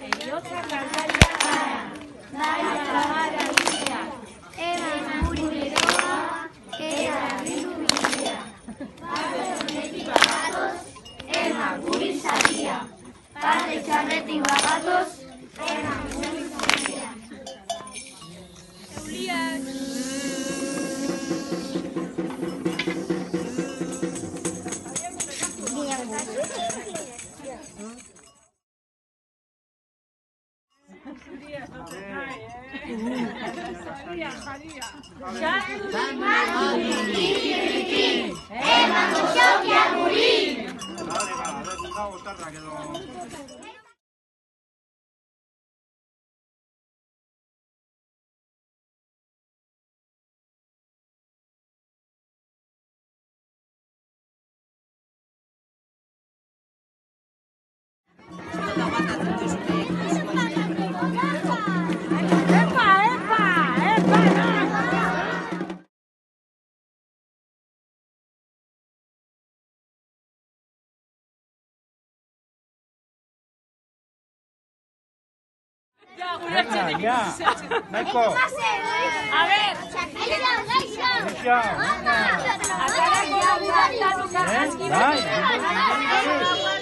Heriotza kantaria gara, nahi alabara bizia, eman guri beroa, eta argindu bizia. Parte txarretik bagatoz, eman guri saria. Parte txarretik bagatoz, eman guri saria. Euliak! Ya, Naiko. A ver, Bai.